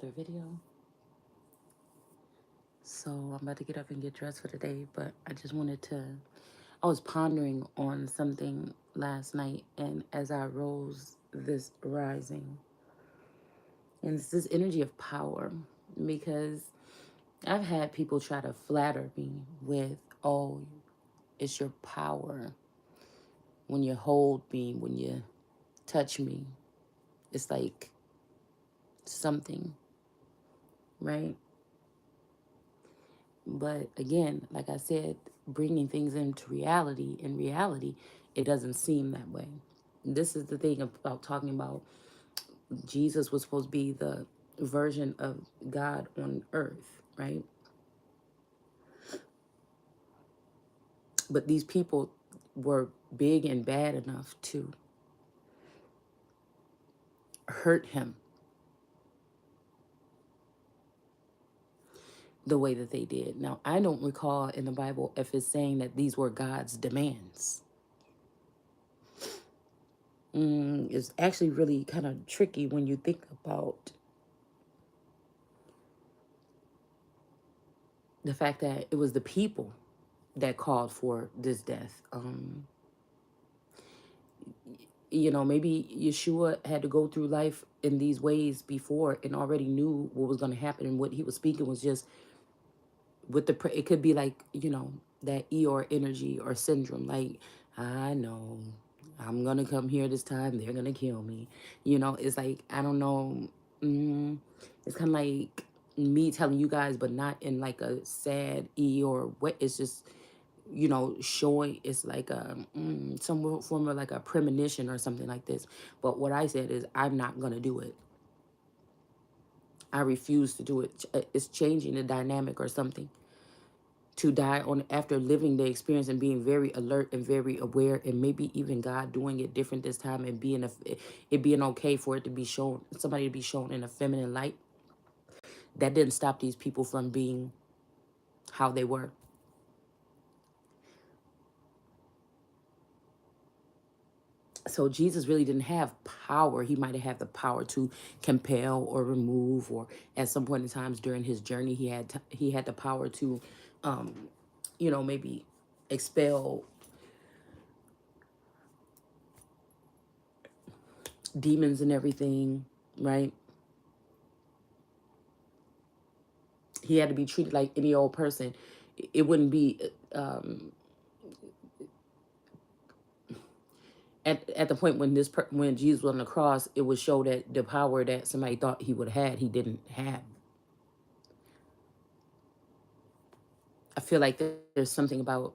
another video. So I'm about to get up and get dressed for the day, but I was pondering on something last night, and as I rose this rising, and it's this energy of power, because I've had people try to flatter me with, oh, it's your power. When you hold me, when you touch me, it's like something, right? But again, like I said, bringing things into reality, in reality, it doesn't seem that way. This is the thing about talking about Jesus was supposed to be the version of God on earth, right? But these people were big and bad enough to hurt him the way that they did. Now, I don't recall in the Bible if it's saying that these were God's demands. It's actually really kind of tricky when you think about the fact that it was the people that called for this death. Maybe Yeshua had to go through life in these ways before and already knew what was going to happen, and what he was speaking was just with it could be like, that Eeyore energy or syndrome. Like, I know I'm going to come here this time. They're going to kill me. It's like, I don't know. It's kind of like me telling you guys, but not in like a sad Eeyore way. It's just, showing it's like some form of like a premonition or something like this. But what I said is, I'm not going to do it. I refuse to do it. It's changing the dynamic or something. To die on after living the experience and being very alert and very aware, and maybe even God doing it different this time, and it being okay for it to be shown, somebody to be shown in a feminine light. That didn't stop these people from being how they were. So Jesus really didn't have power. He might have had the power to compel or remove, or at some point in times during his journey, he had the power to, maybe expel demons and everything, right? He had to be treated like any old person. It wouldn't be at the point when when Jesus was on the cross, it would show that the power that somebody thought he would have had, he didn't have. I feel like there's something about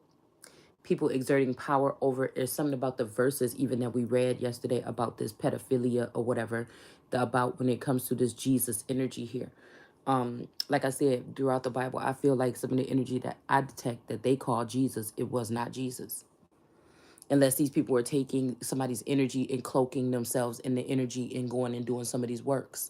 people exerting power over. There's something about the verses even that we read yesterday about this pedophilia or whatever, about when it comes to this Jesus energy here. Like I said, throughout the Bible, I feel like some of the energy that I detect that they call Jesus, it was not Jesus. Unless these people were taking somebody's energy and cloaking themselves in the energy and going and doing some of these works.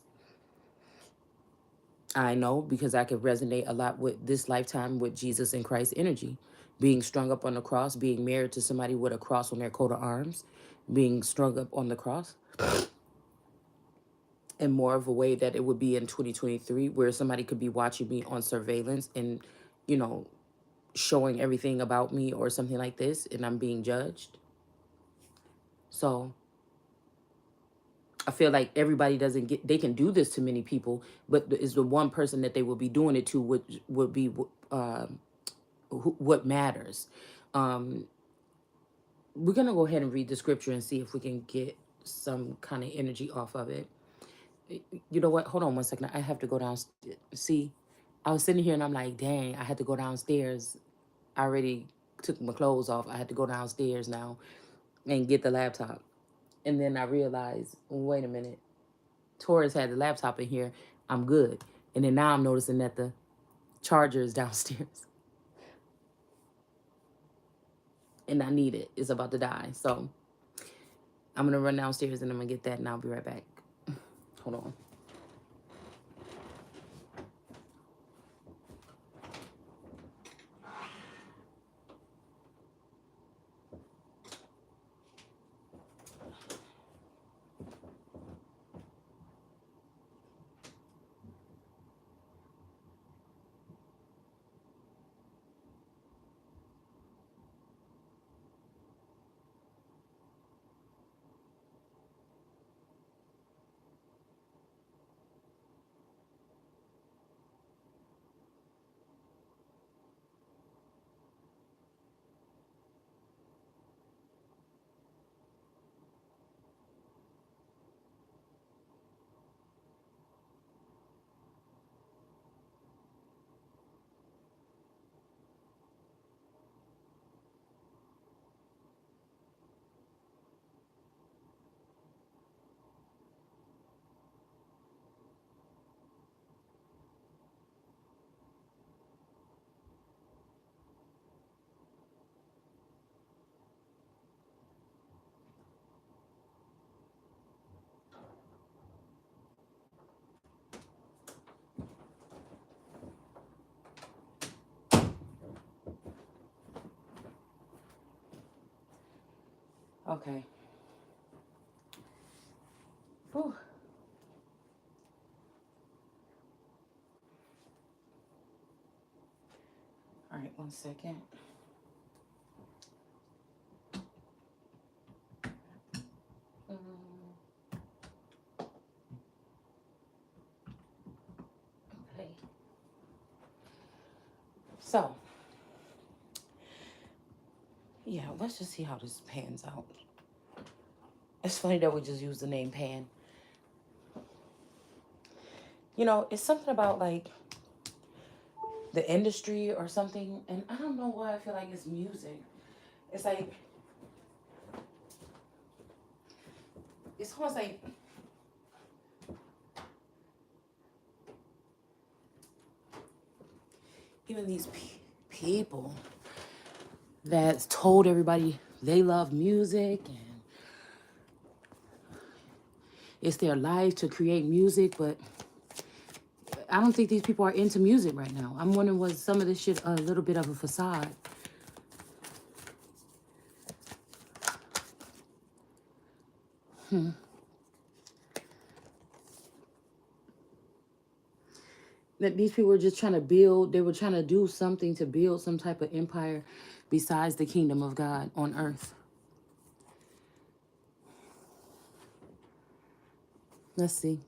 I know, because I could resonate a lot with this lifetime with Jesus and Christ energy. Being strung up on the cross, being married to somebody with a cross on their coat of arms, being strung up on the cross. In more of a way that it would be in 2023, where somebody could be watching me on surveillance and, showing everything about me or something like this, and I'm being judged. So I feel like everybody they can do this to many people, but is the one person that they will be doing it to would be what matters. Um, we're going to go ahead and read the scripture and see if we can get some kind of energy off of it. You know what? Hold on one second. I have to go downstairs. See, I was sitting here and I'm like, dang, I had to go downstairs. I already took my clothes off. I had to go downstairs now and get the laptop. And then I realized, wait a minute. Taurus had the laptop in here. I'm good. And then now I'm noticing that the charger is downstairs. And I need it. It's about to die. So I'm going to run downstairs and I'm going to get that and I'll be right back. Hold on. Okay. Whew. All right, 1 second. Okay. So, yeah, let's just see how this pans out. It's funny that we just use the name Pan. You know, it's something about like the industry or something, and I don't know why I feel like it's music. It's like it's almost like even these people that told everybody they love music and it's their life to create music, but I don't think these people are into music right now. I'm wondering, was some of this shit a little bit of a facade? That these people were just trying to build, they were trying to do something to build some type of empire besides the kingdom of God on earth. Let's see.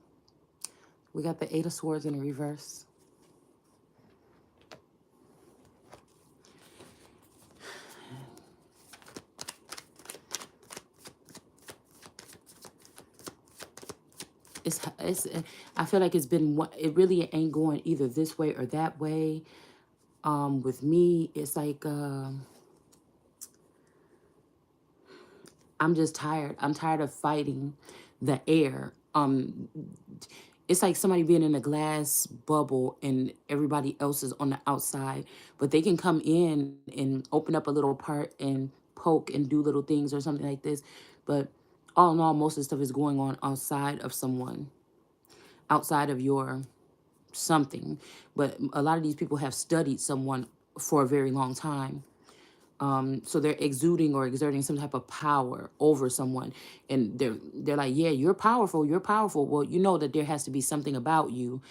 We got the Eight of Swords in reverse. It's I feel like it's been it really ain't going either this way or that way. With me, it's like I'm just tired. I'm tired of fighting the air. It's like somebody being in a glass bubble and everybody else is on the outside, but they can come in and open up a little part and poke and do little things or something like this. But all in all, most of the stuff is going on outside of someone, outside of your something. But a lot of these people have studied someone for a very long time. So they're exuding or exerting some type of power over someone, and they're like, yeah, you're powerful, you're powerful. Well, you know that there has to be something about you.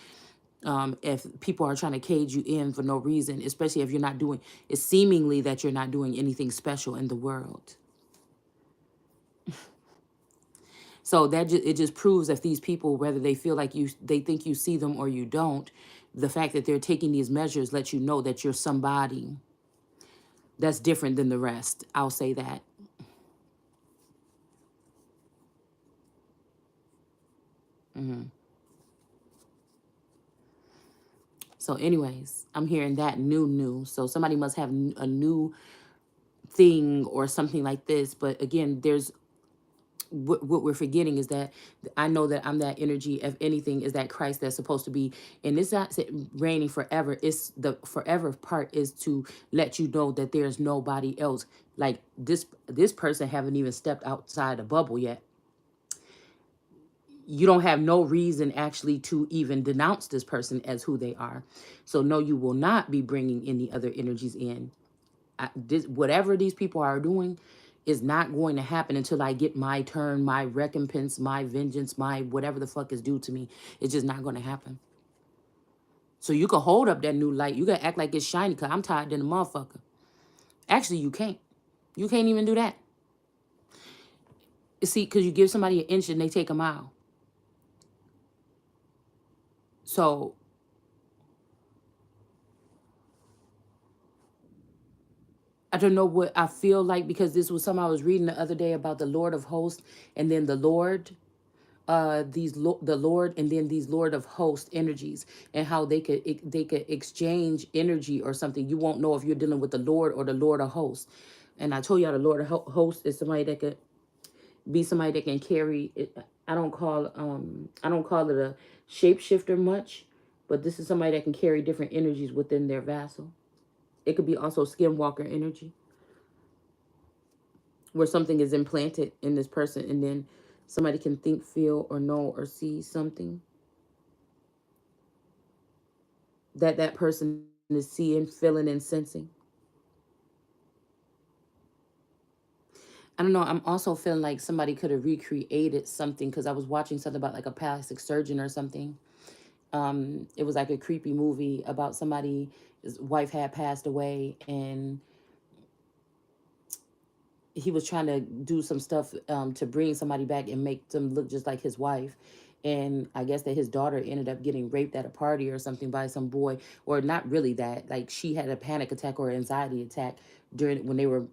If people are trying to cage you in for no reason, especially if you're not doing, it's seemingly that you're not doing anything special in the world. So it just proves that these people, whether they feel like they think you see them or you don't, the fact that they're taking these measures lets you know that you're somebody that's different than the rest. I'll say that. So, anyways, I'm hearing that new. So somebody must have a new thing or something like this. But again, there's what we're forgetting is that I know that I'm that energy. If anything, is that Christ that's supposed to be, and it's not reigning forever. It's the forever part is to let you know that there's nobody else like this person haven't even stepped outside the bubble yet. You don't have no reason actually to even denounce this person as who they are. So no, you will not be bringing any other energies in. Whatever these people are doing is not going to happen until I get my turn, my recompense, my vengeance, my whatever the fuck is due to me. It's just not going to happen. So you can hold up that new light. You can act like it's shiny because I'm tired than a motherfucker. Actually, you can't. You can't even do that. You see, because you give somebody an inch and they take a mile. So I don't know what I feel like because this was something I was reading the other day about the Lord of Hosts and then the Lord, the Lord and then these Lord of Host energies and how they could exchange energy or something. You won't know if you're dealing with the Lord or the Lord of Hosts. And I told y'all the Lord of Hosts is somebody that could be somebody that can carry it. I don't call it a shapeshifter much, but this is somebody that can carry different energies within their vassal. It could be also skinwalker energy, where something is implanted in this person and then somebody can think, feel, or know or see something that that person is seeing, feeling, and sensing. I don't know. I'm also feeling like somebody could have recreated something because I was watching something about like a plastic surgeon or something. It was like a creepy movie about somebody, his wife had passed away, and he was trying to do some stuff to bring somebody back and make them look just like his wife. And I guess that his daughter ended up getting raped at a party or something by some boy, or not really that. Like she had a panic attack or anxiety attack during when they were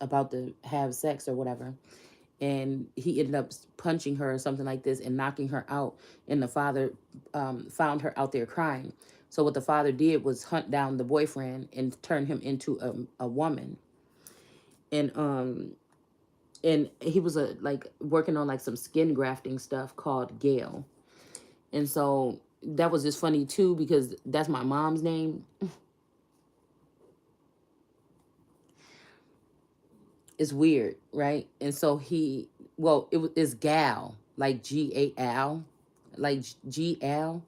about to have sex or whatever. And he ended up punching her or something like this and knocking her out. And the father found her out there crying. So what the father did was hunt down the boyfriend and turn him into a woman. And and he was like working on like some skin grafting stuff called Gail. And so that was just funny too because that's my mom's name. It's weird, right? And so well, it's Gal, like Gal, like Gal.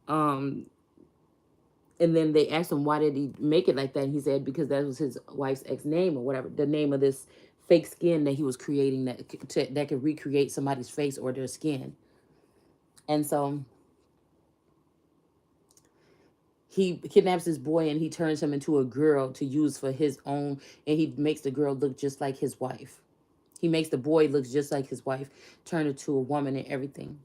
Um, and then they asked him why did he make it like that, and he said because that was his wife's ex name or whatever, the name of this fake skin that he was creating that could recreate somebody's face or their skin. And so he kidnaps this boy and he turns him into a girl to use for his own, and he makes the girl look just like his wife. He makes the boy look just like his wife, turn her to a woman and everything.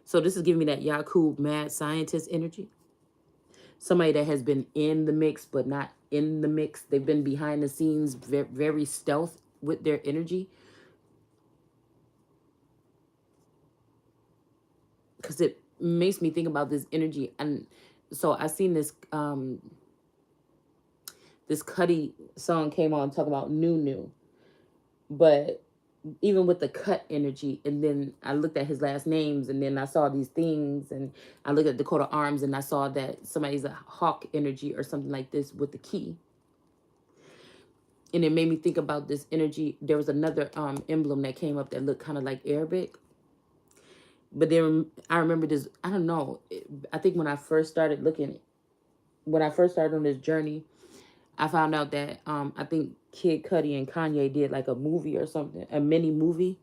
So this is giving me that Yakub mad scientist energy. Somebody that has been in the mix but not in the mix. They've been behind the scenes, very, very stealth with their energy. Because it makes me think about this energy. And so I seen this Cuddy song came on talking about new. But even with the cut energy, and then I looked at his last names, and then I saw these things, and I looked at Dakota Arms, and I saw that somebody's a hawk energy or something like this with the key. And it made me think about this energy. There was another emblem that came up that looked kind of like Arabic. But then I remember this, I don't know, I think when I first started on this journey, I found out that I think Kid Cudi and Kanye did like a movie or something, a mini movie,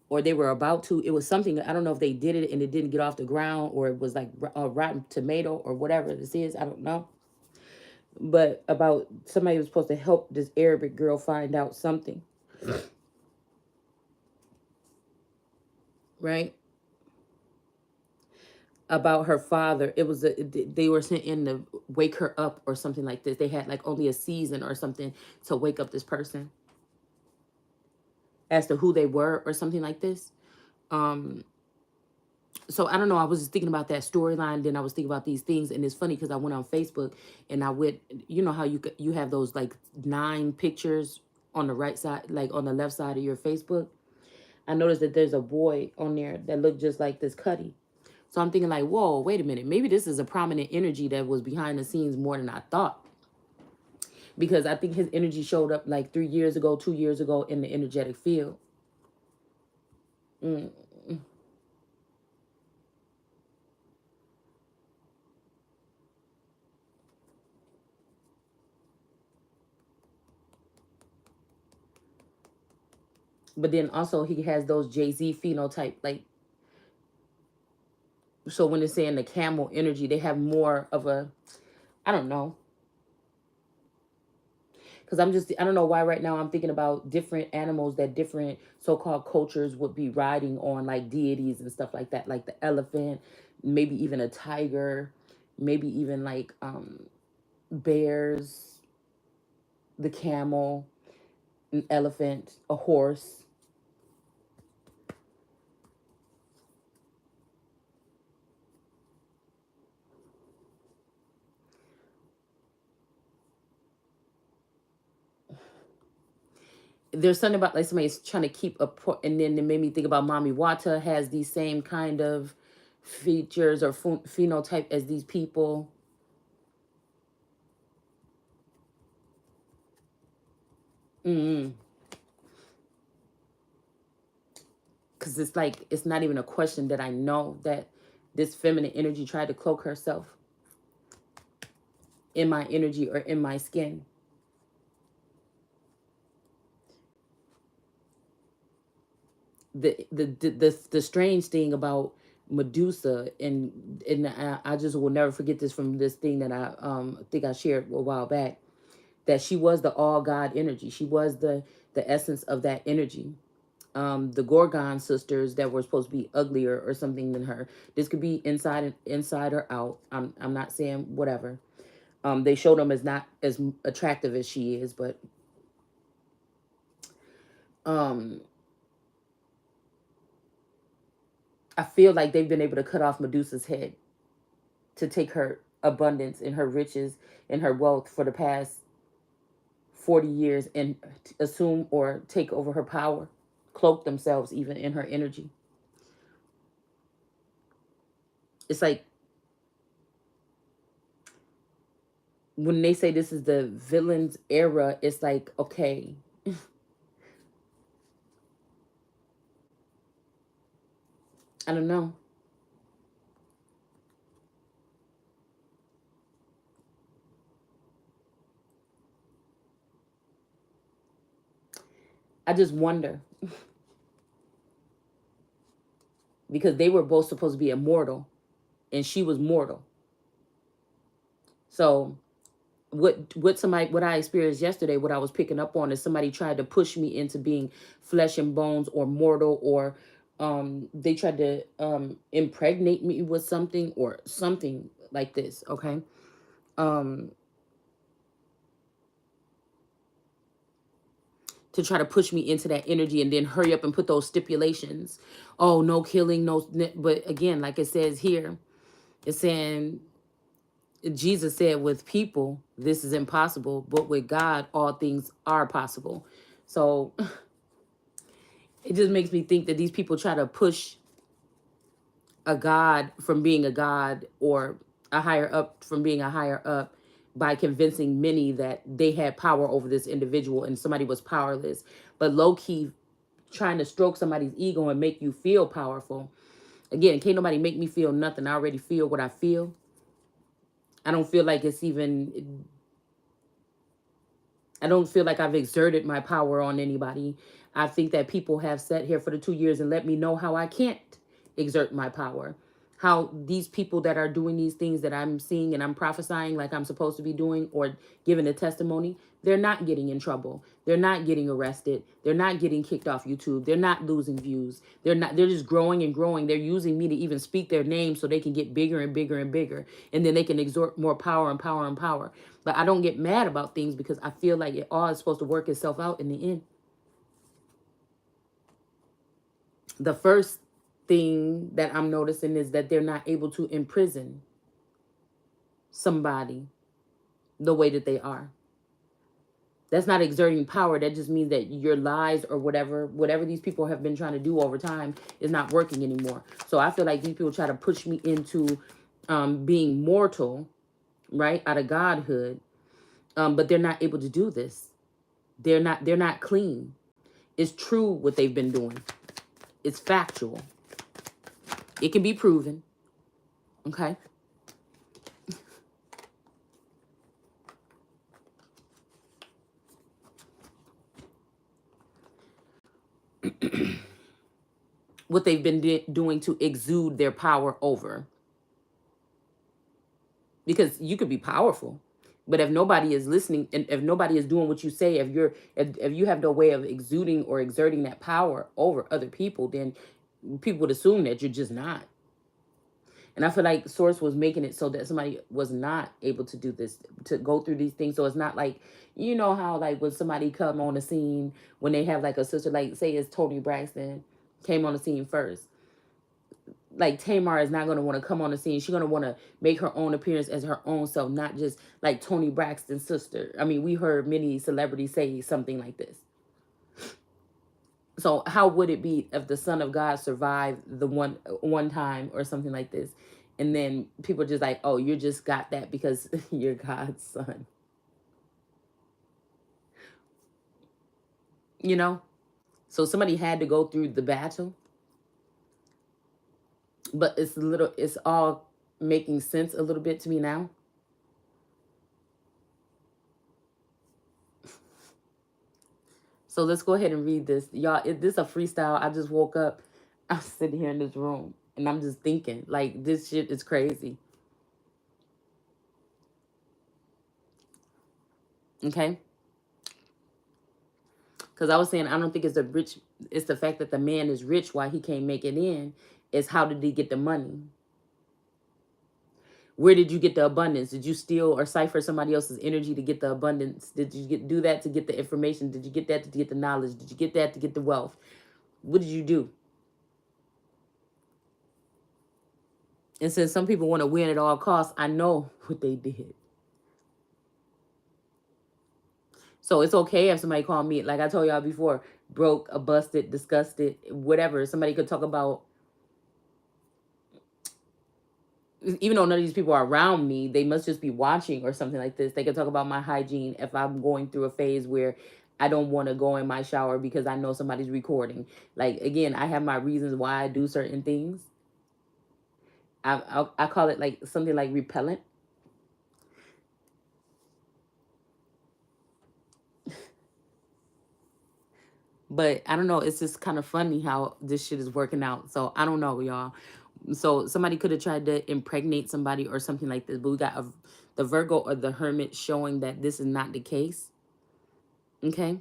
or they were about to. It was something, I don't know if they did it and it didn't get off the ground, or it was like a Rotten Tomato or whatever this is. I don't know. But about somebody was supposed to help this Arabic girl find out something, right? About her father. It was they were sent in to wake her up or something like this. They had like only a season or something to wake up this person as to who they were or something like this. Um, so I don't know. I was just thinking about that storyline. Then I was thinking about these things, and it's funny because I went on Facebook and I went. You know how you have those like 9 pictures on the right side, like on the left side of your Facebook. I noticed that there's a boy on there that looked just like this Cuddy. So I'm thinking like, whoa, wait a minute. Maybe this is a prominent energy that was behind the scenes more than I thought. Because I think his energy showed up like 3 years ago, 2 years ago in the energetic field. Mm. But then also he has those Jay-Z phenotype. Like, so when it's saying the camel energy, they have more of a, I don't know. Because I don't know why right now I'm thinking about different animals that different so-called cultures would be riding on, like deities and stuff like that, like the elephant, maybe even a tiger, maybe even like bears, the camel, an elephant, a horse. There's something about like somebody's trying to keep and then it made me think about Mommy Wata has these same kind of features or phenotype as these people. Mm-hmm. Because it's like it's not even a question that I know that this feminine energy tried to cloak herself in my energy or in my skin. the strange thing about Medusa, and I just will never forget this from this thing that I think I shared a while back, that she was the all God energy. She was the essence of that energy. The Gorgon sisters that were supposed to be uglier or something than her. This could be inside or out. I'm not saying whatever. They showed them as not as attractive as she is, but um, I feel like they've been able to cut off Medusa's head to take her abundance and her riches and her wealth for the past 40 years and assume or take over her power, cloak themselves even in her energy. It's like when they say this is the villain's era, it's like, okay, I don't know. I just wonder because they were both supposed to be immortal and she was mortal. So what I experienced yesterday, what I was picking up on is somebody tried to push me into being flesh and bones or mortal, or they tried to impregnate me with something or something like this, okay? Um to try to push me into that energy and then hurry up and put those stipulations. Oh, no killing, no, but again, like it says here, it's saying Jesus said with people this is impossible, but with God all things are possible. So it just makes me think that these people try to push a God from being a God, or a higher up from being a higher up, by convincing many that they had power over this individual and somebody was powerless. But low key trying to stroke somebody's ego and make you feel powerful. Again, can't nobody make me feel nothing. I already feel what I feel. I don't feel like it's even, I don't feel like I've exerted my power on anybody. I think that people have sat here for the 2 years and let me know how I can't exert my power. How these people that are doing these things that I'm seeing and I'm prophesying like I'm supposed to be doing or giving a testimony, they're not getting in trouble. They're not getting arrested. They're not getting kicked off YouTube. They're not losing views. They're just growing and growing. They're using me to even speak their name so they can get bigger and bigger and bigger. And then they can exert more power and power and power. But I don't get mad about things because I feel like it all is supposed to work itself out in the end. The first thing that I'm noticing is that they're not able to imprison somebody the way that they are. That's not exerting power. That just means that your lies or whatever these people have been trying to do over time is not working anymore. So I feel like these people try to push me into being mortal, right, out of godhood, but they're not able to do this. They're not clean. It's true what they've been doing. It's factual. It can be proven. Okay. What they've been doing to exude their power over. Because you could be powerful, but if nobody is listening and if nobody is doing what you say, if you have no way of exuding or exerting that power over other people, then people would assume that you're just not. And I feel like Source was making it so that somebody was not able to do this, to go through these things. So it's not like, you know how like when somebody come on the scene, when they have like a sister, like say it's Tony Braxton came on the scene first. Like Tamar is not going to want to come on the scene. She's going to want to make her own appearance as her own self, not just like Tony Braxton's sister. I mean, we heard many celebrities say something like this. So how would it be if the Son of God survived the one time or something like this, and then people just like, oh, you just got that because you're God's son, you know? So somebody had to go through the battle, but it's all making sense a little bit to me now. So let's go ahead and read this. Y'all, this a freestyle. I just woke up. I'm sitting here in this room and I'm just thinking, like, this shit is crazy. Okay? Because I was saying, I don't think it's the rich, it's the fact that the man is rich, why he can't make it in. Is how did he get the money? Where did you get the abundance? Did you steal or cipher somebody else's energy to get the abundance? Did you do that to get the information? Did you get that to get the knowledge? Did you get that to get the wealth? What did you do? And since some people want to win at all costs, I know what they did. So it's okay if somebody called me, like I told y'all before, broke, busted, disgusted, whatever. Somebody could talk about, even though none of these people are around me, they must just be watching or something like this. They could talk about my hygiene if I'm going through a phase where I don't want to go in my shower because I know somebody's recording. Like, again, I have my reasons why I do certain things. I call it like something like repellent. But I don't know. It's just kind of funny how this shit is working out. So I don't know, y'all. So somebody could have tried to impregnate somebody or something like this. But we got the Virgo or the Hermit showing that this is not the case. Okay.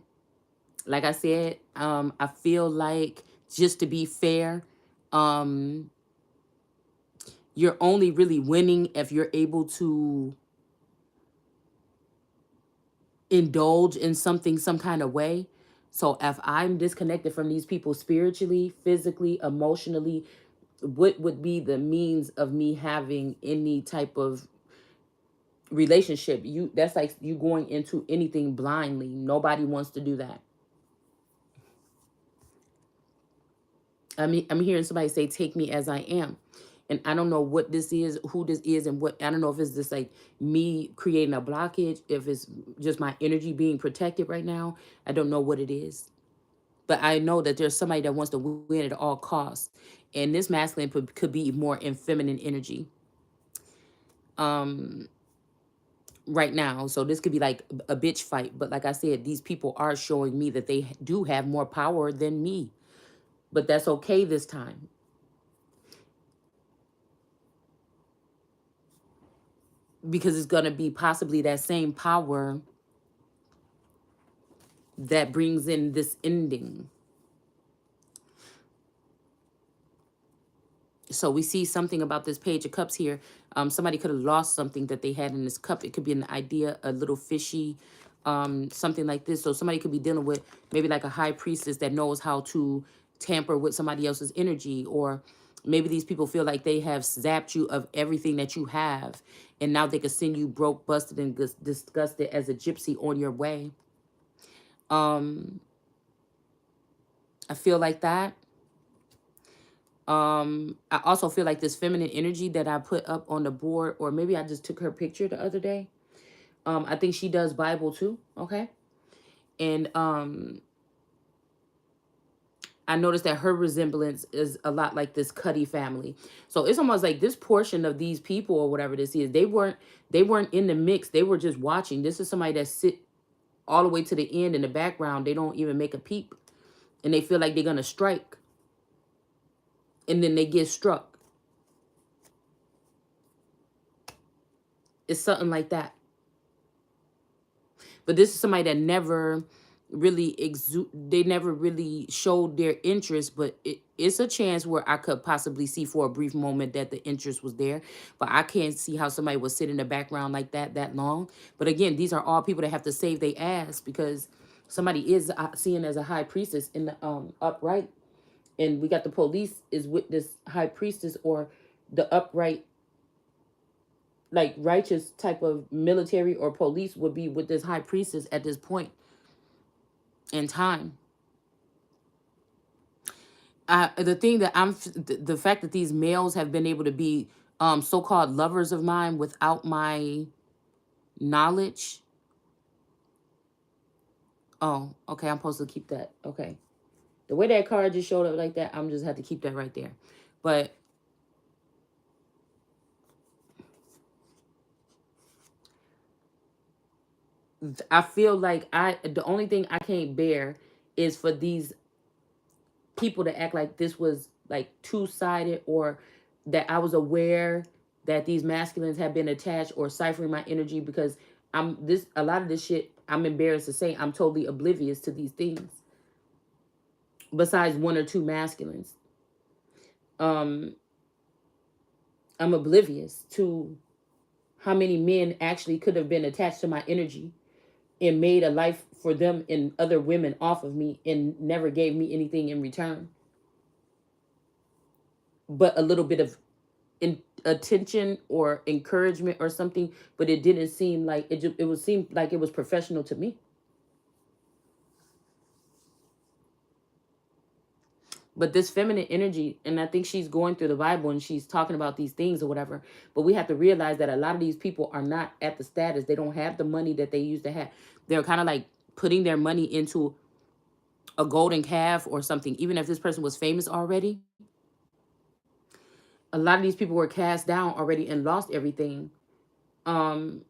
Like I said, I feel like, just to be fair, um, you're only really winning if you're able to indulge in something some kind of way. So if I'm disconnected from these people spiritually, physically, emotionally, what would be the means of me having any type of relationship? You That's like you going into anything blindly. Nobody wants to do that. I mean, I'm hearing somebody say, take me as I am. And I don't know what this is, who this is, and what, I don't know if it's just like me creating a blockage, if it's just my energy being protected right now. I don't know what it is. But I know that there's somebody that wants to win at all costs. And this masculine could be more in feminine energy right now. So this could be like a bitch fight. But like I said, these people are showing me that they do have more power than me. But that's okay this time, because it's going to be possibly that same power that brings in this ending. So we see something about this Page of Cups here. Somebody could have lost something that they had in this cup. It could be an idea, a little fishy, something like this. So somebody could be dealing with maybe like a high priestess that knows how to tamper with somebody else's energy. Or maybe these people feel like they have zapped you of everything that you have, and now they could send you broke, busted, and disgusted as a gypsy on your way. I feel like that. I also feel like this feminine energy that I put up on the board, or maybe I just took her picture the other day. I think she does Bible too. Okay. And I noticed that her resemblance is a lot like this Cuddy family. So it's almost like this portion of these people or whatever this is, they weren't in the mix. They were just watching. This is somebody that sit all the way to the end in the background. They don't even make a peep. And they feel like they're gonna strike. And then they get struck. It's something like that. But this is somebody that never really they never really showed their interest, but it's a chance where I could possibly see for a brief moment that the interest was there. But I can't see how somebody would sit in the background like that long. But again, these are all people that have to save their ass, because somebody is seen as a high priestess in the upright, and we got the police is with this high priestess, or the upright, like righteous type of military or police would be with this high priestess at this point in time. The thing that the fact that these males have been able to be so-called lovers of mine without my knowledge. Oh, okay, I'm supposed to keep that. Okay. The way that card just showed up like that, I'm just have to keep that right there. But I feel like the only thing I can't bear is for these people to act like this was like two-sided, or that I was aware that these masculines have been attached or ciphering my energy, because I'm this a lot of this shit, I'm embarrassed to say, I'm totally oblivious to these things besides one or two masculines. um I'm oblivious to how many men actually could have been attached to my energy and made a life for them and other women off of me and never gave me anything in return but a little bit of attention or encouragement or something. But it didn't seem like it was seem like it was professional to me. But this feminine energy, and I think she's going through the Bible and she's talking about these things or whatever, but we have to realize that a lot of these people are not at the status. They don't have the money that they used to have. They're kind of like putting their money into a golden calf or something. Even if this person was famous already, a lot of these people were cast down already and lost everything. um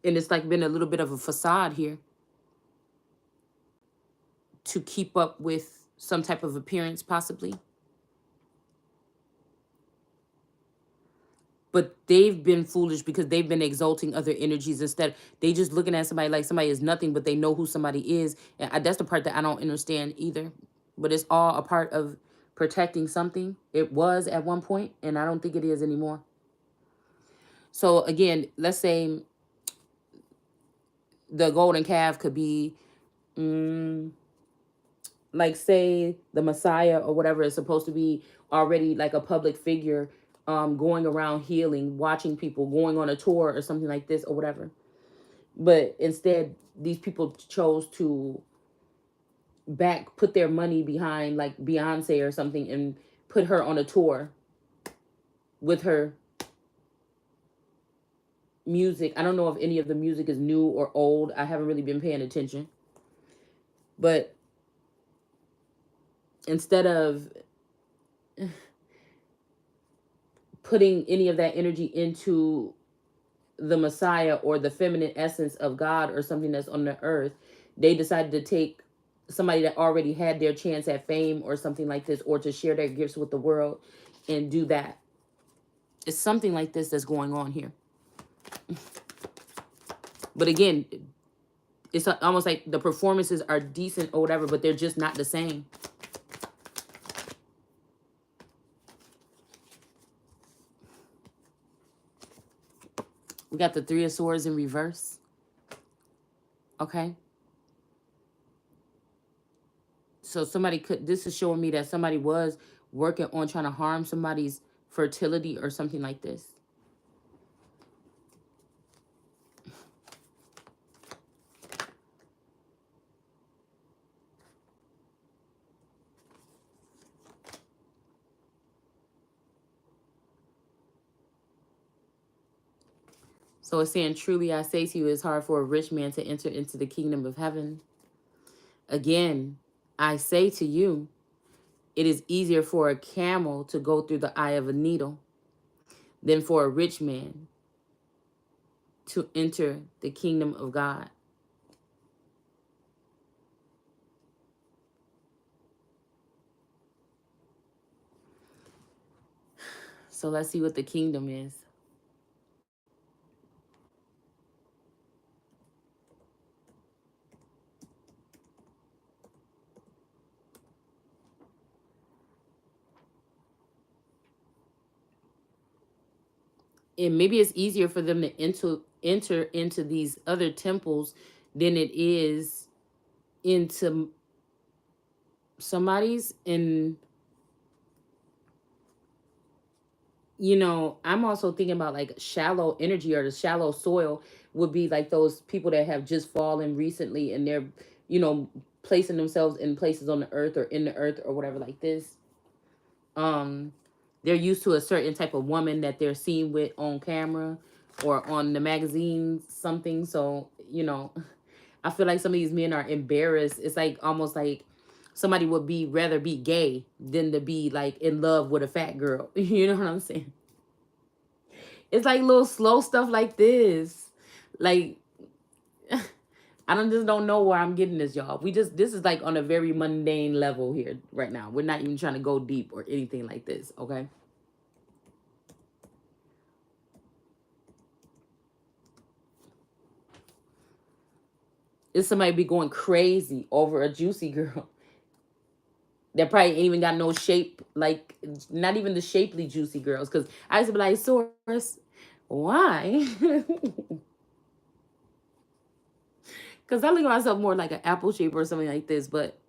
and it's like been a little bit of a facade here to keep up with some type of appearance possibly. But they've been foolish because they've been exalting other energies instead. They just looking at somebody like somebody is nothing, but they know who somebody is. And that's the part that I don't understand either. But it's all a part of protecting something. It was at one point, and I don't think it is anymore. So again, let's say the golden calf could be, mm, like, say the Messiah or whatever is supposed to be already like a public figure, going around healing, watching people, going on a tour or something like this or whatever. But instead, these people chose to put their money behind like Beyonce or something and put her on a tour with her music. I don't know if any of the music is new or old. I haven't really been paying attention. But instead of putting any of that energy into the Messiah or the feminine essence of God or something that's on the earth, they decided to take somebody that already had their chance at fame or something like this, or to share their gifts with the world and do that. It's something like this that's going on here. But again, it's almost like the performances are decent or whatever, but they're just not the same. We got the Three of Swords in reverse. Okay. So this is showing me that somebody was working on trying to harm somebody's fertility or something like this. So it's saying, truly I say to you, it's hard for a rich man to enter into the kingdom of heaven. Again, I say to you, it is easier for a camel to go through the eye of a needle than for a rich man to enter the kingdom of God. So let's see what the kingdom is. And maybe it's easier for them to enter into these other temples than it is into somebody's. And I'm also thinking about like shallow energy, or the shallow soil would be like those people that have just fallen recently and they're, placing themselves in places on the earth or in the earth or whatever like this. um they're used to a certain type of woman that they're seen with on camera or on the magazines, something. So, I feel like some of these men are embarrassed. It's like almost like somebody would rather be gay than to be like in love with a fat girl. You know what I'm saying? It's like little slow stuff like this. Like, I don't just don't know where I'm getting this, y'all. This is like on a very mundane level here right now. We're not even trying to go deep or anything like this, okay? It's somebody be going crazy over a juicy girl that probably ain't even got no shape, like not even the shapely juicy girls. Cause I used to be like, Source, why? Cause I look at myself more like an apple shape or something like this, but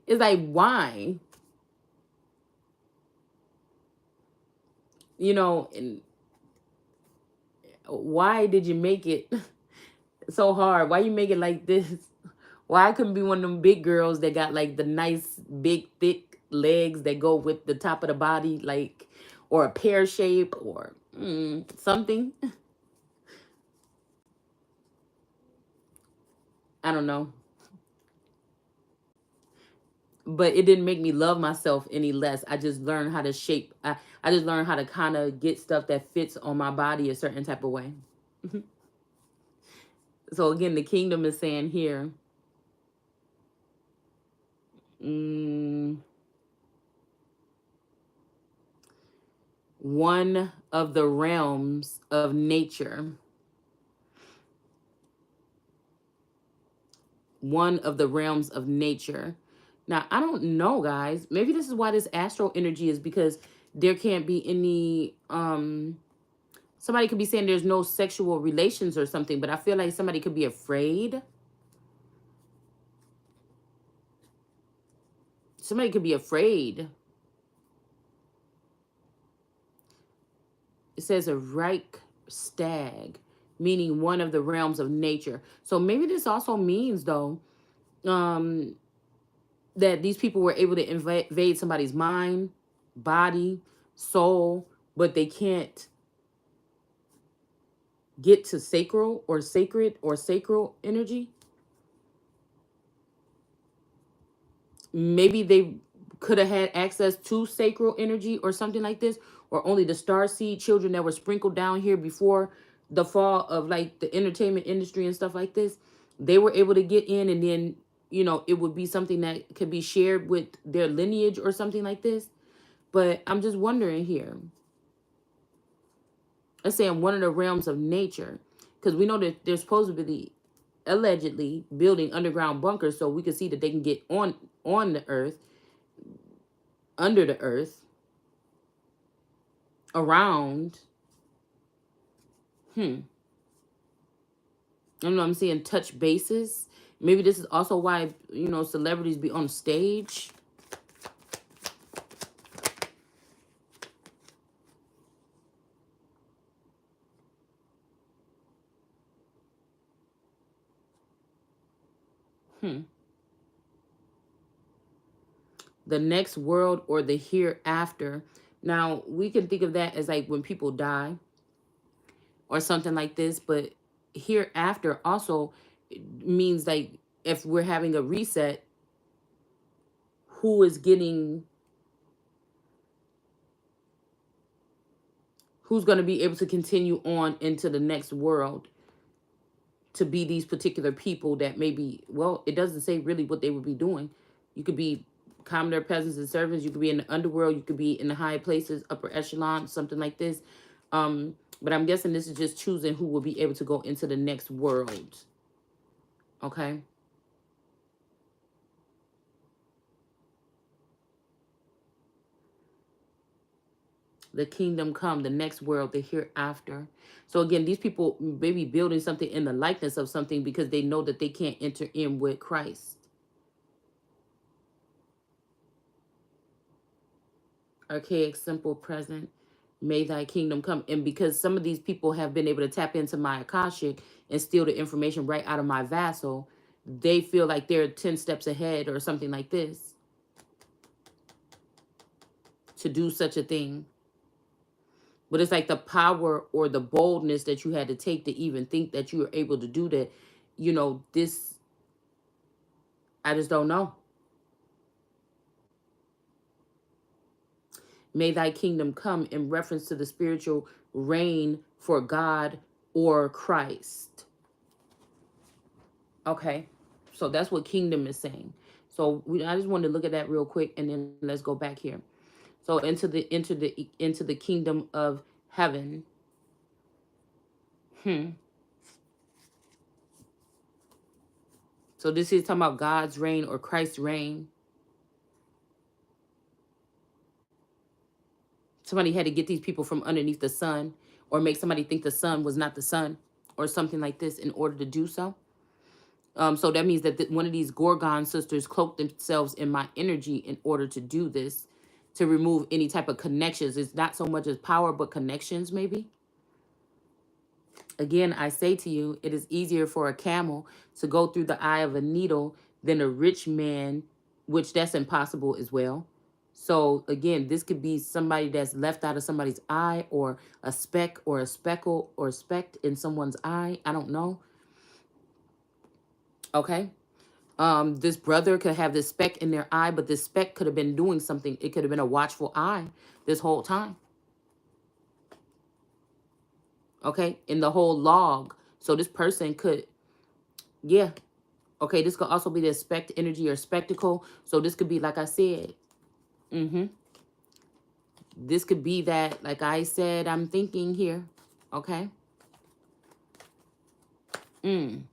it's like, why? And why did you make it so hard? Why you make it like this? Why I couldn't be one of them big girls that got like the nice big thick legs that go with the top of the body, like, or a pear shape or something? I don't know. But it didn't make me love myself any less. I just learned how to shape. I just learned how to kind of get stuff that fits on my body a certain type of way. So again, the kingdom is saying here, mm, one of the realms of nature, one of the realms of nature. Now, I don't know, guys. Maybe this is why this astral energy is, because there can't be any somebody could be saying there's no sexual relations or something, but I feel like somebody could be afraid. Somebody could be afraid. It says a Reich stag, meaning one of the realms of nature. So maybe this also means, though, um, that these people were able to invade somebody's mind, body, soul, but they can't get to sacral or sacred or sacral energy. Maybe they could have had access to sacral energy or something like this, or only the star seed children that were sprinkled down here before the fall of like the entertainment industry and stuff like this. They were able to get in, and then it would be something that could be shared with their lineage or something like this. But I'm just wondering here. Let's say in one of the realms of nature, because we know that they're supposed to be allegedly building underground bunkers so we can see that they can get on the earth, under the earth, around. I don't know, I'm seeing touch bases. Maybe this is also why celebrities be on stage. The next world or the hereafter. Now we can think of that as like when people die or something like this, but hereafter also means like if we're having a reset, who is getting, who's going to be able to continue on into the next world to be these particular people that maybe, well, it doesn't say really what they would be doing. You could be commoner, peasants, and servants. You could be in the underworld. You could be in the high places, upper echelon, something like this. But I'm guessing this is just choosing who will be able to go into the next world. Okay. The kingdom come, the next world, the hereafter. So again, these people may be building something in the likeness of something because they know that they can't enter in with Christ. Archaic, simple, present. May thy kingdom come. And because some of these people have been able to tap into my Akashic and steal the information right out of my vassal, they feel like they're 10 steps ahead or something like this to do such a thing. But it's like the power or the boldness that you had to take to even think that you were able to do that. This, I just don't know. May thy kingdom come in reference to the spiritual reign for God or Christ. Okay. So that's what kingdom is saying. So I just wanted to look at that real quick, and then let's go back here. So into the kingdom of heaven. Hmm. So this is talking about God's reign or Christ's reign. Somebody had to get these people from underneath the sun, or make somebody think the sun was not the sun, or something like this in order to do so. So that means that one of these Gorgon sisters cloaked themselves in my energy in order to do this, to remove any type of connections. It's not so much as power, but connections, maybe. Again, I say to you, it is easier for a camel to go through the eye of a needle than a rich man, which that's impossible as well. So again, this could be somebody that's left out of somebody's eye, or a speck or a speckle or a speck in someone's eye. I don't know. Okay. This brother could have this speck in their eye, but this speck could have been doing something. It could have been a watchful eye this whole time. Okay. In the whole log. So this person could, yeah. Okay, this could also be the spect energy or spectacle. So this could be, like I said, mm-hmm. This could be that, like I said, I'm thinking here. Okay. Mm.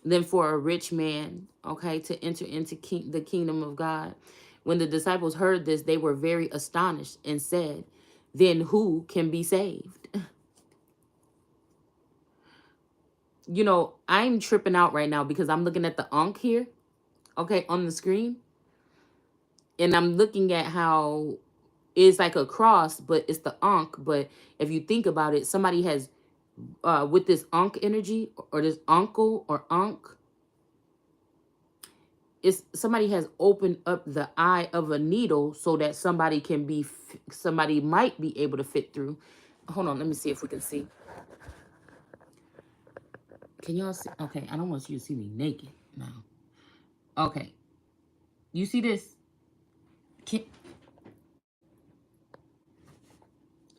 Then for a rich man, okay, to enter into the kingdom of God. When the disciples heard this, they were very astonished and said, then who can be saved? You know, I'm tripping out right now because I'm looking at the Ankh here, okay, on the screen. And I'm looking at how it's like a cross, but it's the Ankh. But if you think about it, somebody has, with this Ankh energy, or this uncle or Ankh, it's somebody has opened up the eye of a needle so that somebody can be, somebody might be able to fit through. Hold on, let me see if we can see. Can y'all see? Okay, I don't want you to see me naked now. Okay, you see this? Can,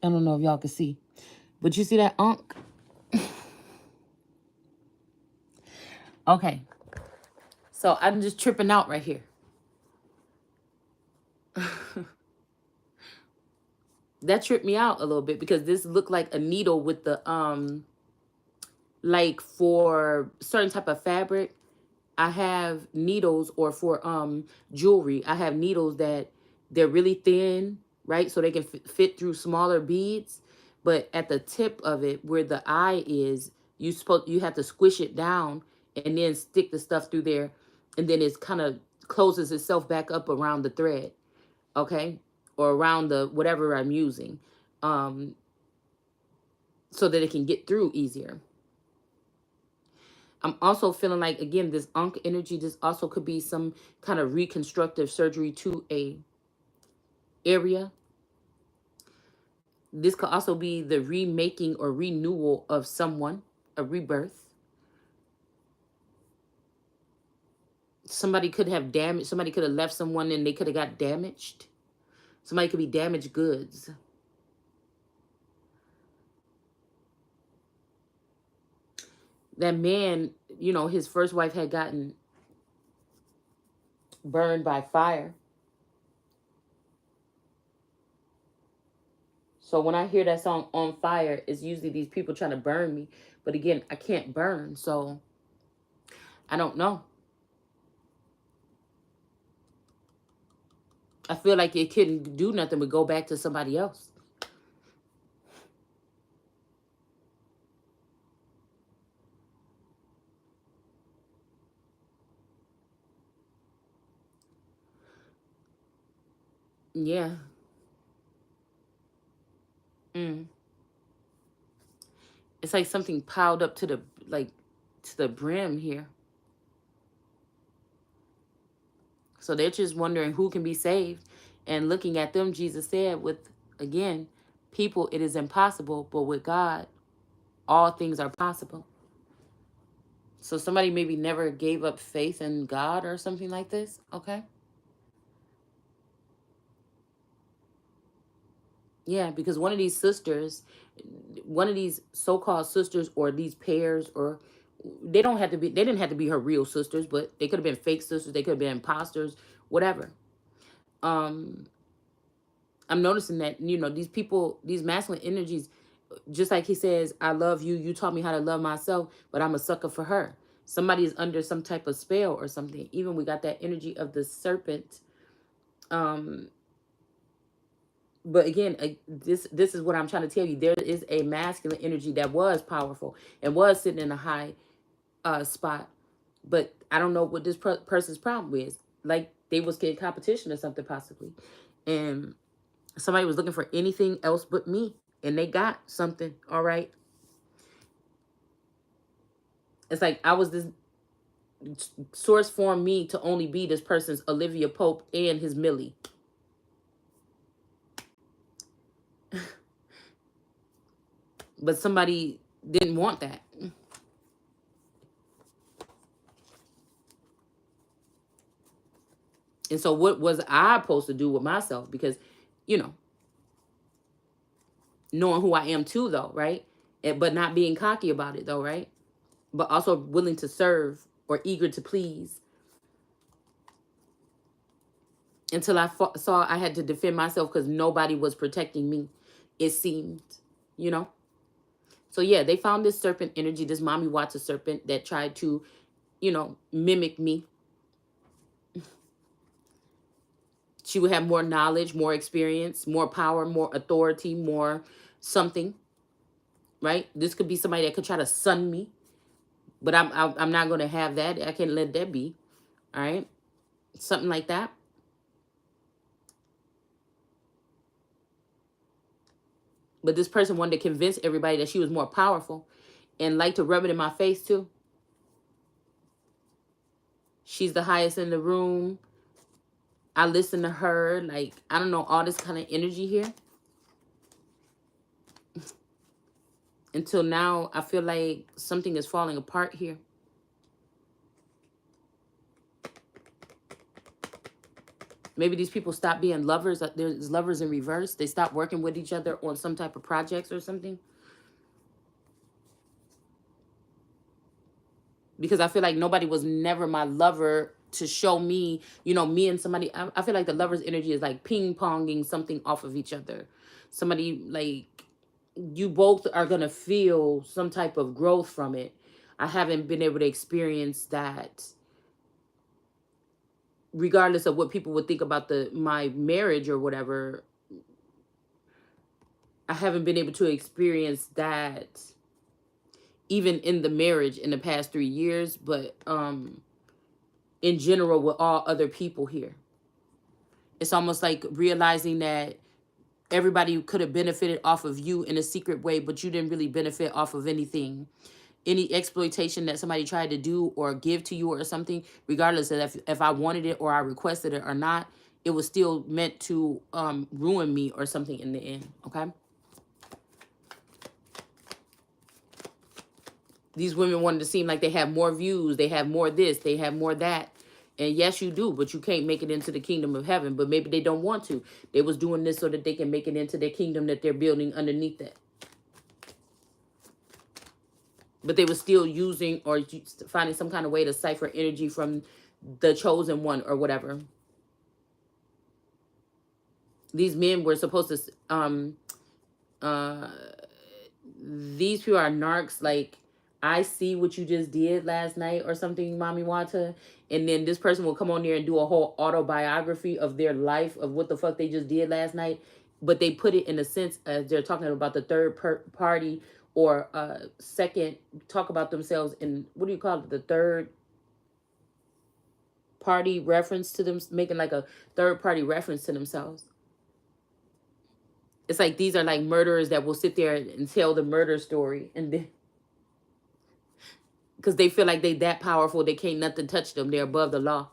I don't know if y'all can see, but you see that Ankh? Okay, so I'm just tripping out right here. That tripped me out a little bit because this looked like a needle with the like for certain type of fabric. I have needles, or for jewelry, I have needles that they're really thin, right? So they can fit through smaller beads, but at the tip of it where the eye is, you have to squish it down and then stick the stuff through there, and then it's kind of closes itself back up around the thread, okay? Or around the whatever I'm using. Um so that it can get through easier. I'm also feeling like, again, this Ankh energy, this also could be some kind of reconstructive surgery to a area. This could also be the remaking or renewal of someone, a rebirth. Somebody could have damaged, somebody could have left someone and they could have got damaged. Somebody could be damaged goods. That man, you know, his first wife had gotten burned by fire. So when I hear that song On Fire, it's usually these people trying to burn me. But again, I can't burn, so I don't know. I feel like it couldn't do nothing but go back to somebody else. Yeah. Mm. It's like something piled up to the, like, to the brim here. So they're just wondering who can be saved. And looking at them, Jesus said, with, again, people, it is impossible, but with God, all things are possible. So somebody maybe never gave up faith in God or something like this. Okay. Yeah, because one of these sisters, one of these so-called sisters, or these pairs, or They don't have to be. They didn't have to be her real sisters, but they could have been fake sisters. They could have been imposters, whatever. Um, I'm noticing that, these people, these masculine energies, just like he says, I love you. You taught me how to love myself, but I'm a sucker for her. Somebody is under some type of spell or something. Even we got that energy of the serpent. Um, but again, this is what I'm trying to tell you. There is a masculine energy that was powerful and was sitting in a high spot, but I don't know what this person's problem is. Like they was getting competition or something possibly, and somebody was looking for anything else but me, and they got something. All right, it's like I was this source formed me to only be this person's Olivia Pope and his Millie. But somebody didn't want that. And so what was I supposed to do with myself? Because, you know, knowing who I am too, though, right? But not being cocky about it, though, right? But also willing to serve or eager to please. Until I saw I had to defend myself because nobody was protecting me, it seemed, you know? So yeah, they found this serpent energy, this mommy Watson serpent that tried to, mimic me. She would have more knowledge, more experience, more power, more authority, more something, right? This could be somebody that could try to sun me, but I'm not going to have that. I can't let that be, all right? Something like that. But this person wanted to convince everybody that she was more powerful and like to rub it in my face too. She's the highest in the room. I listen to her. Like, I don't know, all this kind of energy here. Until now, I feel like something is falling apart here. Maybe these people stop being lovers. There's lovers in reverse. They stop working with each other on some type of projects or something. Because I feel like nobody was never my lover to show me, me and somebody. I feel like the lover's energy is like ping-ponging something off of each other. Somebody, like, you both are going to feel some type of growth from it. I haven't been able to experience that, regardless of what people would think about my marriage or whatever. I haven't been able to experience that even in the marriage in the past 3 years, but in general with all other people here. It's almost like realizing that everybody could have benefited off of you in a secret way, but you didn't really benefit off of anything. Any exploitation that somebody tried to do or give to you or something, regardless of if I wanted it or I requested it or not, it was still meant to ruin me or something in the end, okay? These women wanted to seem like they have more views, they have more this, they have more that. And yes, you do, but you can't make it into the kingdom of heaven. But maybe they don't want to. They was doing this so that they can make it into their kingdom that they're building underneath that. But they were still using or finding some kind of way to cipher energy from the chosen one or whatever. These men were supposed to, these people are narcs. Like, I see what you just did last night or something, Mommy Wata. And then this person will come on there and do a whole autobiography of their life, of what the fuck they just did last night. But they put it in a sense as they're talking about the third party or second, talk about themselves in, what do you call it? The third party reference to them, making like a third party reference to themselves. It's like these are like murderers that will sit there and tell the murder story, and then because they feel like they that powerful, they can't nothing touch them. They're above the law.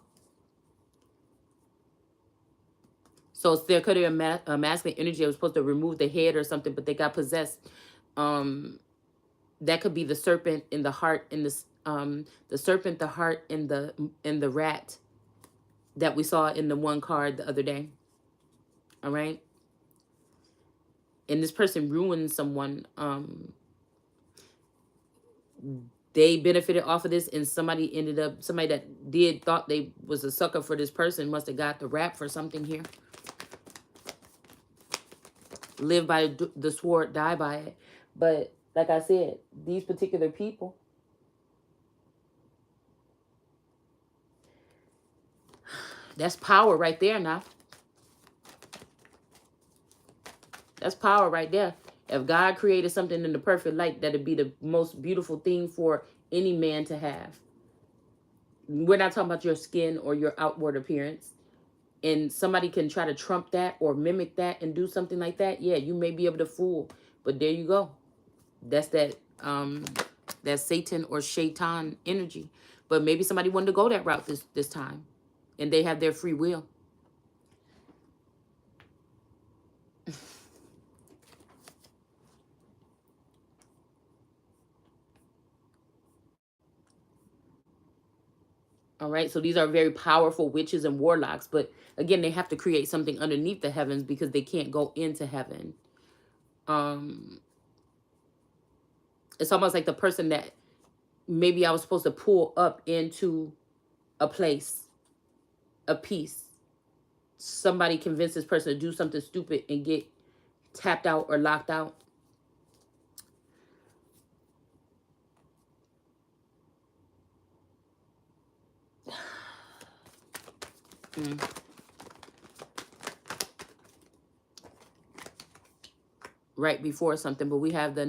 So there could have been a masculine energy that was supposed to remove the head or something, but they got possessed. That could be the serpent in the heart, in this the serpent, the heart, and the rat that we saw in the one card the other day. All right. And this person ruined someone. they benefited off of this, and somebody that did thought they was a sucker for this person must have got the rap for something here. Live by the sword, die by it. But like I said, these particular people, that's power right there now. That's power right there. If God created something in the perfect light, that'd be the most beautiful thing for any man to have. We're not talking about your skin or your outward appearance. And somebody can try to trump that or mimic that and do something like that. Yeah, you may be able to fool. But there you go. That's that Satan or Shaitan energy. But maybe somebody wanted to go that route this time. And they have their free will. All right, so these are very powerful witches and warlocks, but again, they have to create something underneath the heavens because they can't go into heaven. Um, it's almost like the person that maybe I was supposed to pull up into a place, a piece. Somebody convinced this person to do something stupid and get tapped out or locked out. Mm. Right before something, but we have the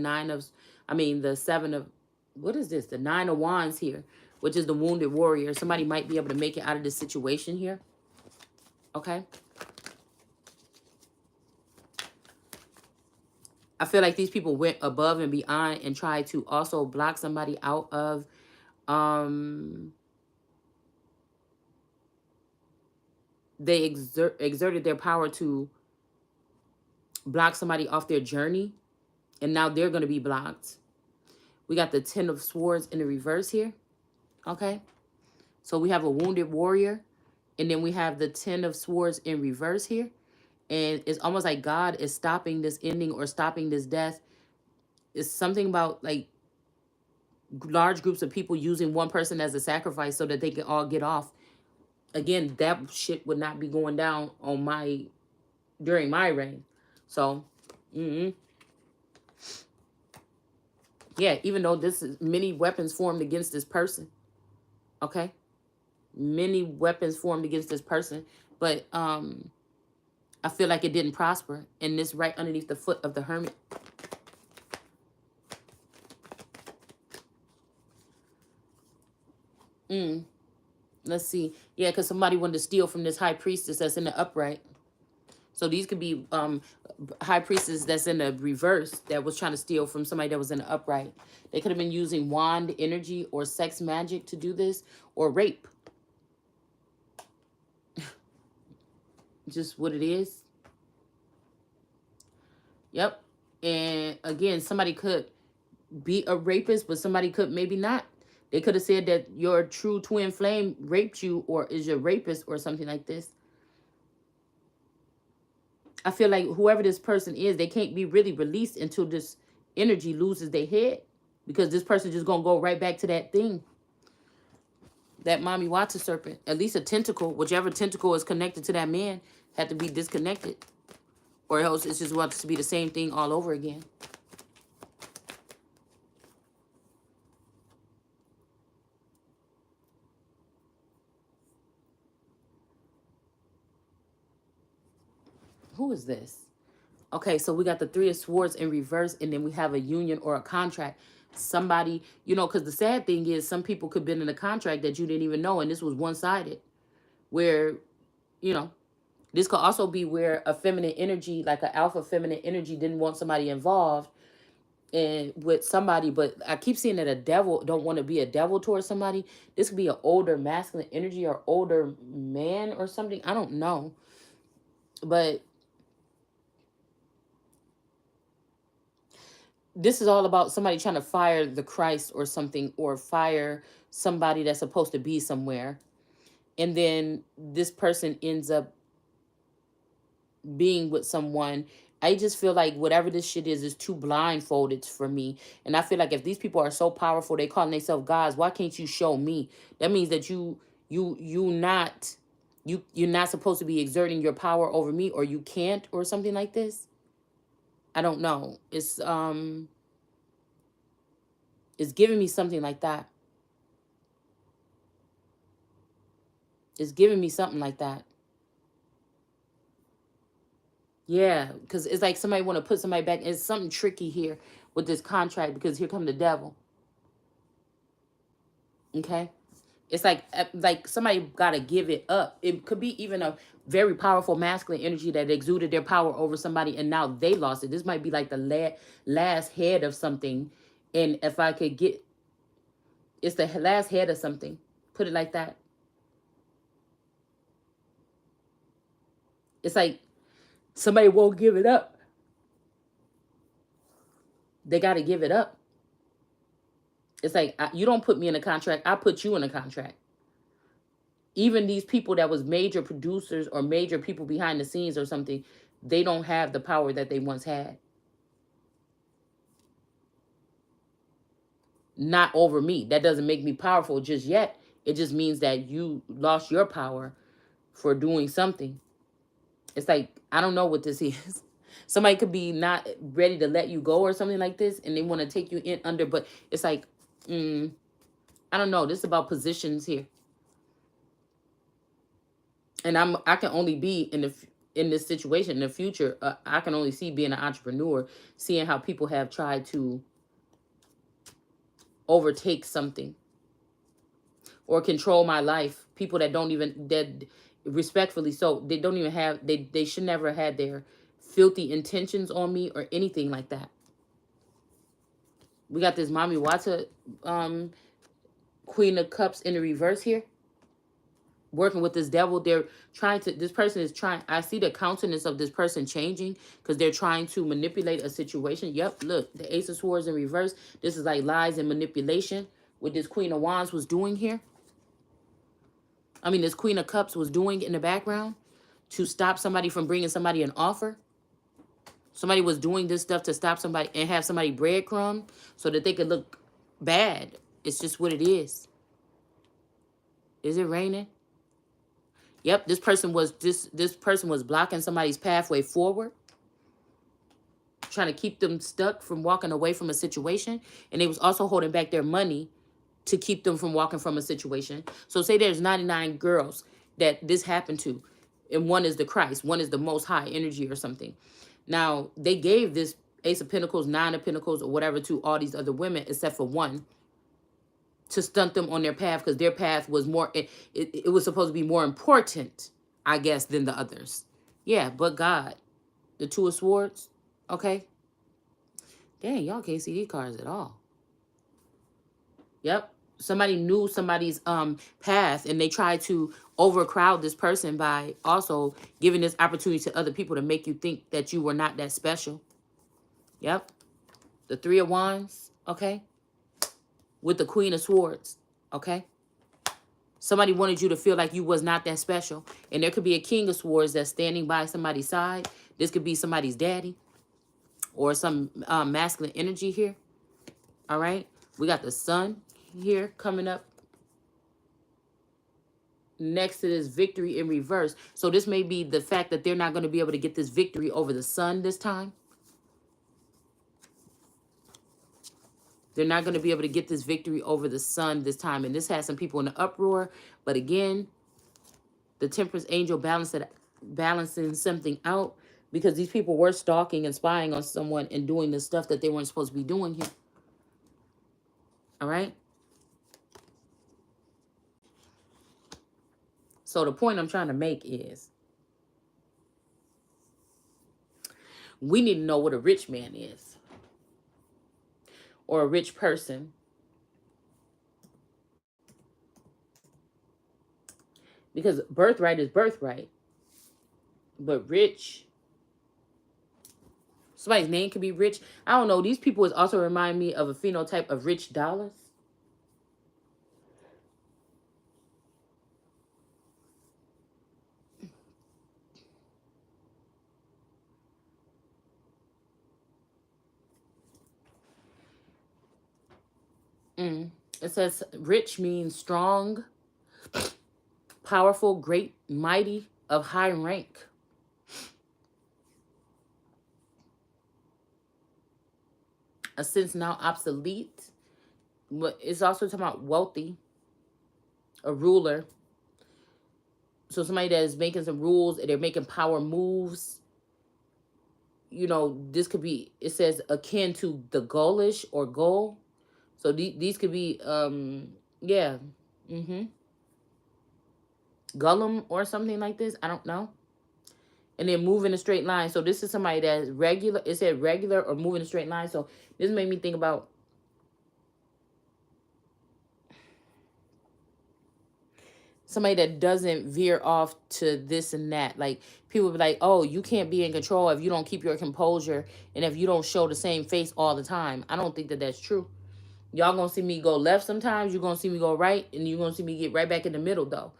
seven of, what is this? The 9 of wands here, which is the wounded warrior. Somebody might be able to make it out of this situation here. Okay. I feel like these people went above and beyond and tried to also block somebody out of, they exerted their power to block somebody off their journey, and now they're going to be blocked. We got the 10 of swords in the reverse here. Okay. So we have a wounded warrior, and then we have the 10 of swords in reverse here. And it's almost like God is stopping this ending or stopping this death. It's something about like large groups of people using one person as a sacrifice so that they can all get off. Again, that shit would not be going down on during my reign. So, yeah, even though this is many weapons formed against this person. Okay. Many weapons formed against this person. But I feel like it didn't prosper. And this right underneath the foot of the hermit. Let's see. Yeah, because somebody wanted to steal from this high priestess that's in the upright. So these could be high priestess that's in the reverse that was trying to steal from somebody that was in the upright. They could have been using wand energy or sex magic to do this, or rape. Just what it is. Yep. And again, somebody could be a rapist, but somebody could maybe not. They could have said that your true twin flame raped you or is your rapist or something like this. I feel like whoever this person is, they can't be really released until this energy loses their head, because this person just going to go right back to that thing. That mommy water serpent. At least a tentacle, whichever tentacle is connected to that man, had to be disconnected. Or else it's just going to be the same thing all over again. Who is this? Okay, so we got the 3 of swords in reverse, and then we have a union or a contract. Somebody, because the sad thing is some people could have been in a contract that you didn't even know, and this was one-sided. Where, this could also be where a feminine energy, like an alpha feminine energy, didn't want somebody involved and with somebody, but I keep seeing that a devil don't want to be a devil towards somebody. This could be an older masculine energy or older man or something. I don't know. But this is all about somebody trying to fire the Christ or something, or fire somebody that's supposed to be somewhere. And then this person ends up being with someone I just feel like whatever this shit is too blindfolded for me. And I feel like if these people are so powerful, they calling themselves gods, why can't you show me? That means that you're not supposed to be exerting your power over me, or you can't, or something like this. I don't know. It's giving me something like that. It's giving me something like that. Yeah, because it's like somebody want to put somebody back. It's something tricky here with this contract, because here come the devil. Okay, it's like somebody got to give it up. It could be even a very powerful masculine energy that exuded their power over somebody, and now they lost it. This might be like the last head of something, and if I could get, it's the last head of something. Put it like that. It's like somebody won't give it up. They got to give it up. It's like, you don't put me in a contract. I put you in a contract. Even these people that was major producers or major people behind the scenes or something, they don't have the power that they once had. Not over me. That doesn't make me powerful just yet. It just means that you lost your power for doing something. It's like, I don't know what this is. Somebody could be not ready to let you go or something like this, and they want to take you in under, but it's like, I don't know. This is about positions here. And I can only be in this situation in the future. I can only see being an entrepreneur, seeing how people have tried to overtake something or control my life. People that don't even, that respectfully so, they don't even have, they should never have had their filthy intentions on me or anything like that. We got this Mami Wata Queen of Cups in the reverse here, working with this devil. They're trying to, this person is trying, I see the countenance of this person changing because they're trying to manipulate a situation. Yep, look, the Ace of Swords in reverse. This is like lies and manipulation, what this Queen of Wands was doing here. I mean, this Queen of Cups was doing in the background to stop somebody from bringing somebody an offer. Somebody was doing this stuff to stop somebody and have somebody breadcrumb so that they could look bad. It's just what it is. Is it raining? Yep, this person was blocking somebody's pathway forward, trying to keep them stuck from walking away from a situation, and they was also holding back their money to keep them from walking from a situation. So say there's 99 girls that this happened to, and one is the Christ, one is the most high energy or something. Now, they gave this Ace of Pentacles, Nine of Pentacles, or whatever to all these other women except for one, to stunt them on their path, because their path was more, it was supposed to be more important, I guess, than the others. Yeah, but God. The Two of Swords. Okay. Dang, y'all can't see these cards at all. Yep. Somebody knew somebody's path, and they tried to overcrowd this person by also giving this opportunity to other people to make you think that you were not that special. Yep. The Three of Wands. Okay. With the Queen of Swords. Okay. Somebody wanted you to feel like you was not that special. And there could be a King of Swords that's standing by somebody's side. This could be somebody's daddy or some masculine energy here. All right. We got the Sun here coming up next to this victory in reverse. So this may be the fact that they're not going to be able to get this victory over the Sun this time. They're not going to be able to get this victory over the Sun this time. And this has some people in an uproar. But again, the Temperance Angel balancing something out, because these people were stalking and spying on someone and doing the stuff that they weren't supposed to be doing here. All right. So the point I'm trying to make is, we need to know what a rich man is, or a rich person. Because birthright is birthright. But rich, somebody's name could be rich. I don't know. These people also remind me of a phenotype of rich dollars. It says rich means strong, powerful, great, mighty, of high rank. A sense now obsolete. But it's also talking about wealthy, a ruler. So somebody that is making some rules and they're making power moves. This could be, it says akin to the goalish or goal. So these could be, yeah, Gollum or something like this. I don't know. And then move in a straight line. So this is somebody that's regular. It said regular or move in a straight line. So this made me think about somebody that doesn't veer off to this and that. Like people be like, oh, you can't be in control if you don't keep your composure and if you don't show the same face all the time. I don't think that that's true. Y'all gonna see me go left sometimes. You're gonna see me go right, and you're gonna see me get right back in the middle though.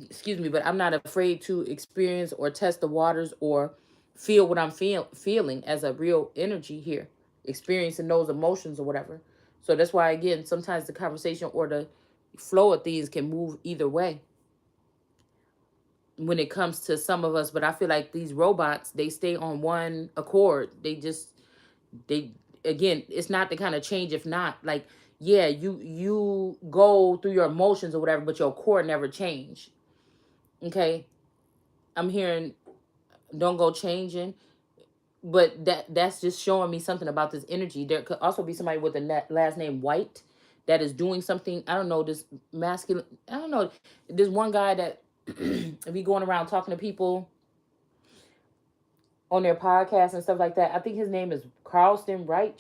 Excuse me, but I'm not afraid to experience or test the waters or feel what I'm feeling as a real energy here, experiencing those emotions or whatever. So that's why again, sometimes the conversation or the flow of things can move either way when it comes to some of us. But I feel like these robots, they stay on one accord. They again, it's not the kind of change. If not, like, yeah, you go through your emotions or whatever, but your core never change. Okay, I'm hearing don't go changing, but that's just showing me something about this energy. There could also be somebody with a last name White that is doing something. I don't know, this masculine. I don't know. There's one guy that be going around talking to people on their podcast and stuff like that. I think his name is Charleston Wright,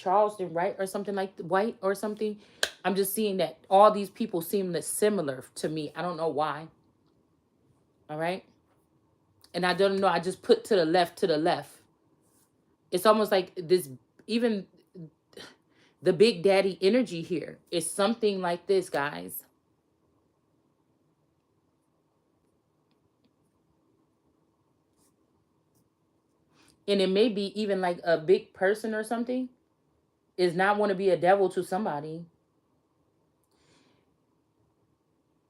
or something like White or something. I'm just seeing that all these people seem similar to me. I don't know why. All right. And I don't know. I just put to the left, to the left. It's almost like this, even the big daddy energy here is something like this, guys. And it may be even like a big person or something is not want to be a devil to somebody.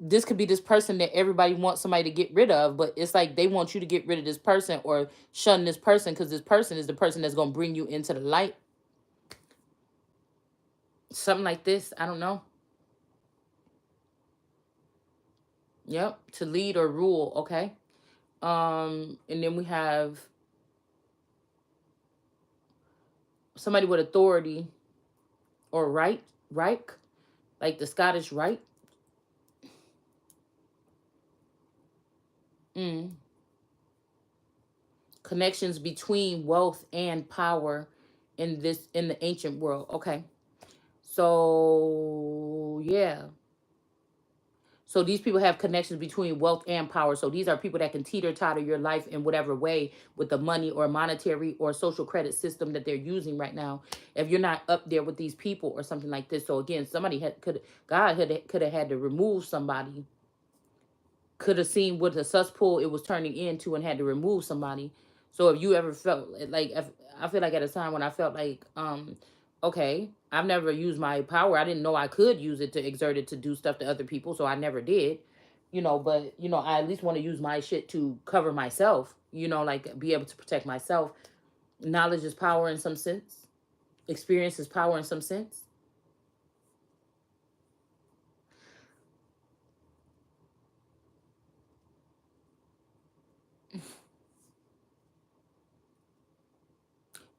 This could be this person that everybody wants somebody to get rid of, but it's like they want you to get rid of this person or shun this person because this person is the person that's going to bring you into the light. Something like this. I don't know. Yep. To lead or rule. Okay. And then we have somebody with authority or right, like the Scottish right. Mm. Connections between wealth and power in the ancient world. Okay. So yeah. So these people have connections between wealth and power. So these are people that can teeter totter your life in whatever way with the money or monetary or social credit system that they're using right now. If you're not up there with these people or something like this. So again, somebody could have had to remove somebody, could have seen what the cesspool it was turning into and had to remove somebody. So if you ever felt like, if, I feel like at a time when I felt like, okay, I've never used my power. I didn't know I could use it to exert it to do stuff to other people, so I never did. But I at least want to use my shit to cover myself. Like be able to protect myself. Knowledge is power in some sense. Experience is power in some sense.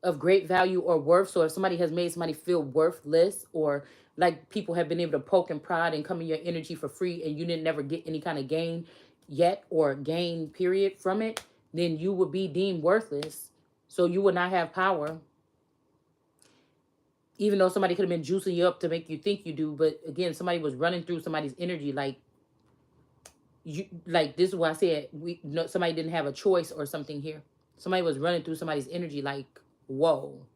Of great value or worth. So if somebody has made somebody feel worthless, or like people have been able to poke and prod and come in your energy for free and you didn't never get any kind of gain yet or gain period from it, then you would be deemed worthless. So you would not have power. Even though somebody could have been juicing you up to make you think you do, but again, somebody was running through somebody's energy like you, like this is why I said we no somebody didn't have a choice or something here. Somebody was running through somebody's energy like, whoa.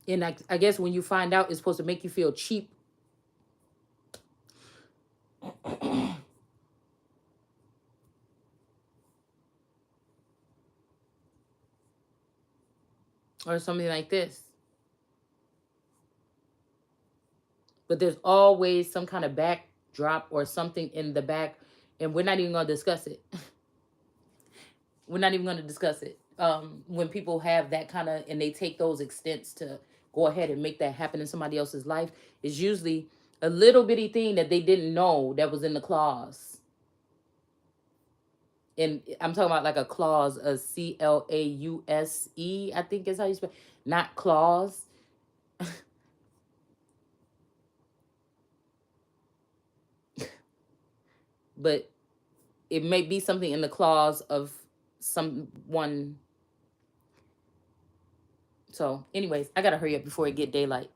And I guess when you find out, it's supposed to make you feel cheap. or something like this. But there's always some kind of backdrop or something in the back, and we're not even going to discuss it. We're not even going to discuss it. When people have that kind of, and they take those extents to go ahead and make that happen in somebody else's life, is usually a little bitty thing that they didn't know that was in the clause. And I'm talking about like a clause, a CLAUSE, I think is how you spell, not clause. But it may be something in the clause of someone. So, anyways, I gotta hurry up before it get daylight.